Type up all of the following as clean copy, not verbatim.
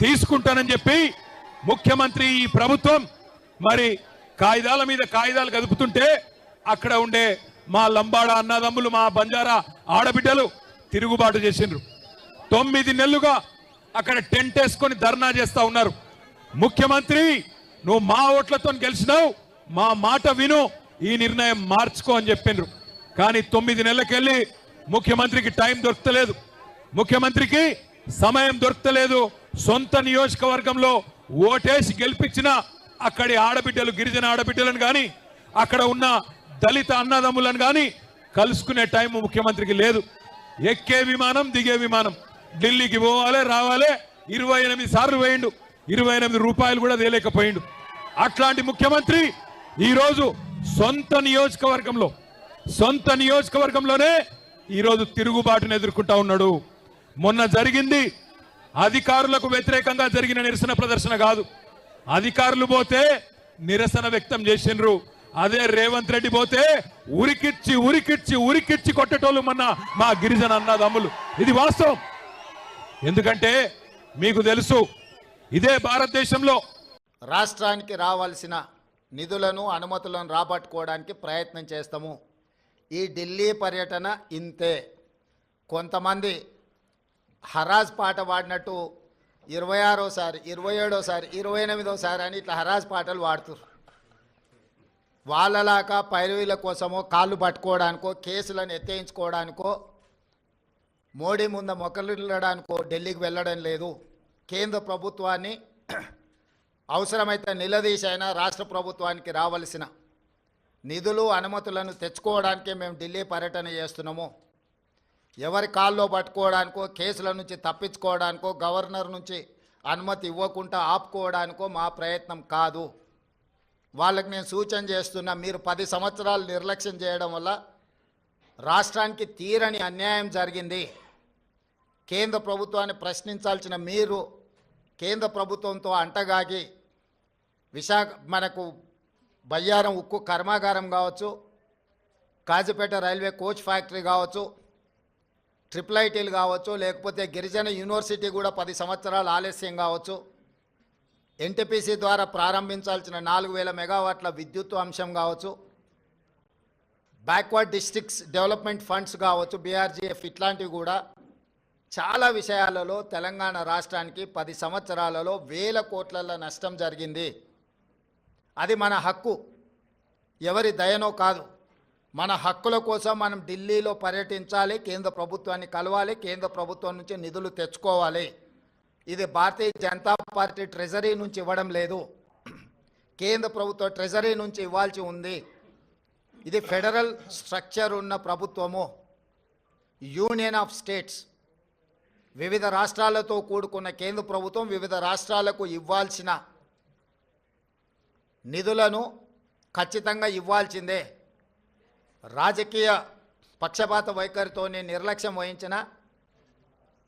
తీసుకుంటానని చెప్పి ముఖ్యమంత్రి ఈ ప్రభుత్వం మరి కాగితాల మీద కాగితాలు కదుపుతుంటే అక్కడ ఉండే మా లంబాడ అన్నదమ్ములు మా బంజారా ఆడబిడ్డలు తిరుగుబాటు చేసిండ్రు 9 నెలలుగా అక్కడ టెంట్ వేసుకొని ధర్నా చేస్తా ఉన్నారు ముఖ్యమంత్రి నువ్వు మా ఓట్లతో గెలిచినావు మా మాట విను ఈ నిర్ణయం మార్చుకో అని చెప్పిండ్రు కానీ 9 నెలలకెళ్ళి ముఖ్యమంత్రికి టైం దొరకలేదు ముఖ్యమంత్రికి సమయం దొరకలేదు సొంత నియోజకవర్గంలో ఓటేసి గెలిపించిన అక్కడి ఆడబిడ్డలు గిరిజన ఆడబిడ్డలను గాని అక్కడ ఉన్న దళిత అన్నదమ్ములను గాని కలుసుకునే టైం ముఖ్యమంత్రికి లేదు ఎక్కే విమానం దిగే విమానం ఢిల్లీకి పోవాలి రావాలి 28 సార్లు వేయండు 28 రూపాయలు కూడా తేలేకపోయిండు అట్లాంటి ముఖ్యమంత్రి ఈరోజు సొంత నియోజకవర్గంలోనే ఈరోజు తిరుగుబాటును ఎదుర్కొంటా ఉన్నాడు మొన్న జరిగింది అధికారులకు వ్యతిరేకంగా జరిగిన నిరసన ప్రదర్శన కాదు అధికారులు పోతే నిరసన వ్యక్తం చేసిండ్రు అదే రేవంత్ రెడ్డి పోతే ఉరికిచ్చి కొట్టేటోళ్ళు మా గిరిజన అన్నదమ్ములు ఇది వాస్తవం ఎందుకంటే మీకు తెలుసు ఇదే భారతదేశంలో రాష్ట్రానికి రావాల్సిన నిధులను అనుమతులను రాబట్టుకోవడానికి ప్రయత్నం చేస్తాము ఈ ఢిల్లీ పర్యటన ఇంతే కొంతమంది హరాజ్ పాట పాడినట్టు 26సారి 27సారి 28సారి అని ఇట్లా హరాజ్ పాటలు పాడుతున్నారు వాళ్ళలాగా పైరవీల కోసమో కాళ్ళు పట్టుకోవడానికో కేసులను ఎత్తేయించుకోవడానికో మోడీ ముందు మొక్కలిల్లడానికో ఢిల్లీకి వెళ్ళడం లేదు కేంద్ర ప్రభుత్వాన్ని అవసరమైతే నిలదీసైనా రాష్ట్ర ప్రభుత్వానికి రావాల్సిన నిధులు అనుమతులను తెచ్చుకోవడానికే మేము ఢిల్లీ పర్యటన చేస్తున్నాము ఎవరి కాల్లో పట్టుకోవడానికో కేసుల నుంచి తప్పించుకోవడానికో గవర్నర్ నుంచి అనుమతి ఇవ్వకుండా ఆపుకోవడానికో మా ప్రయత్నం కాదు వాళ్ళకి నేను సూచన చేస్తున్నా మీరు 10 సంవత్సరాలు నిర్లక్ష్యం చేయడం వల్ల రాష్ట్రానికి తీరని అన్యాయం జరిగింది కేంద్ర ప్రభుత్వాన్ని ప్రశ్నించాల్సిన మీరు కేంద్ర ప్రభుత్వంతో అంటగాగి మనకు బయ్యారం ఉక్కు కర్మాగారం కావచ్చు కాజీపేట రైల్వే కోచ్ ఫ్యాక్టరీ కావచ్చు IIITలు కావచ్చు లేకపోతే గిరిజన యూనివర్సిటీ కూడా 10 సంవత్సరాలు ఆలస్యం కావచ్చు ఎన్టీపీసీ ద్వారా ప్రారంభించాల్సిన 4000 మెగావాట్ల విద్యుత్ అంశం కావచ్చు బ్యాక్వర్డ్ డిస్ట్రిక్ట్స్ డెవలప్మెంట్ ఫండ్స్ కావచ్చు BRGF ఇట్లాంటివి కూడా చాలా విషయాలలో తెలంగాణ రాష్ట్రానికి 10 సంవత్సరాలలో వేల కోట్ల నష్టం జరిగింది అది మన హక్కు ఎవరి దయనో కాదు మన హక్కుల కోసం మనం ఢిల్లీలో పర్యటించాలి కేంద్ర ప్రభుత్వాన్ని కలవాలి కేంద్ర ప్రభుత్వం నుంచి నిధులు తెచ్చుకోవాలి ఇది భారతీయ జనతా పార్టీ ట్రెజరీ నుంచి ఇవ్వడం లేదు కేంద్ర ప్రభుత్వ ట్రెజరీ నుంచి ఇవ్వాల్సి ఉంది ఇది ఫెడరల్ స్ట్రక్చర్ ఉన్న ప్రభుత్వము యూనియన్ ఆఫ్ స్టేట్స్ వివిధ రాష్ట్రాలతో కూడుకున్న కేంద్ర ప్రభుత్వం వివిధ రాష్ట్రాలకు ఇవ్వాల్సిన నిధులను ఖచ్చితంగా ఇవ్వాల్సిందే రాజకీయ పక్షపాత వైఖరితోనే నిర్లక్ష్యం వహించిన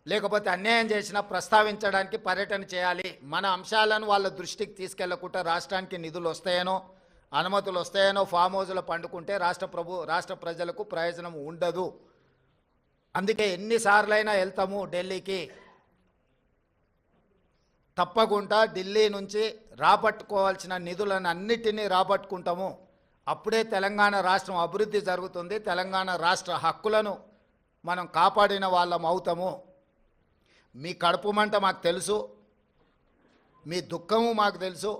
లేకపోతే అన్యాయం చేసినా ప్రస్తావించడానికి పర్యటన చేయాలి మన అంశాలను వాళ్ళ దృష్టికి తీసుకెళ్లకుండా రాష్ట్రానికి నిధులు వస్తాయనో అనుమతులు వస్తాయనో ఫామ్ హౌస్లో పండుకుంటే రాష్ట్ర ప్రజలకు ప్రయోజనం ఉండదు అందుకే ఎన్నిసార్లైనా వెళ్తాము ఢిల్లీకి తప్పకుండా ఢిల్లీ నుంచి రాబట్టుకోవాల్సిన నిధులను అన్నిటినీ రాబట్టుకుంటాము అప్పుడే తెలంగాణ రాష్ట్రం అభివృద్ధి జరుగుతుంది తెలంగాణ రాష్ట్ర హక్కులను మనం కాపాడిన వాళ్ళం అవుతాము మీ కడుపు మంట మాకు తెలుసు మీ దుఃఖము మాకు తెలుసు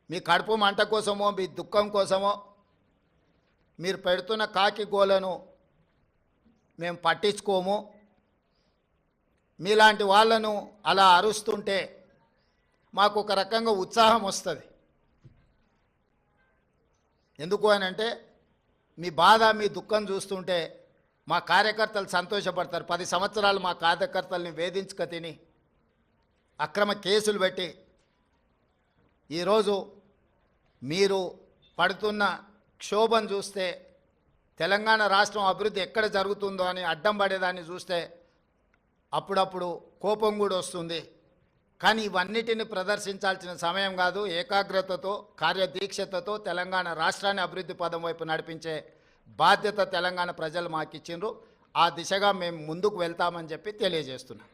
మీ కడుపు మంట కోసమో మీ దుఃఖం కోసమో మీరు పెడుతున్న కాకి గోలను మేము పట్టించుకోము మీలాంటి వాళ్ళను అలా అరుస్తుంటే మాకు ఒక రకంగా ఉత్సాహం వస్తుంది ఎందుకు అని అంటే మీ బాధ మీ దుఃఖం చూస్తుంటే మా కార్యకర్తలు సంతోషపడతారు 10 సంవత్సరాలు మా కార్యకర్తల్ని వేధించుక తిని అక్రమ కేసులు పెట్టి ఈరోజు మీరు పడుతున్న క్షోభం చూస్తే తెలంగాణ రాష్ట్రం అభివృద్ధి ఎక్కడ జరుగుతుందో అని అడ్డం పడేదాన్ని చూస్తే అప్పుడప్పుడు కోపం కూడా వస్తుంది కానీ ఇవన్నిటిని ప్రదర్శించాల్సిన సమయం కాదు ఏకాగ్రతతో కార్యదీక్షతతో తెలంగాణ రాష్ట్రాన్ని అభివృద్ధి పదం వైపు నడిపించే బాధ్యత తెలంగాణ ప్రజలు మాకు ఇచ్చిండ్రు ఆ దిశగా మేము ముందుకు వెళ్తామని చెప్పి తెలియజేస్తున్నాం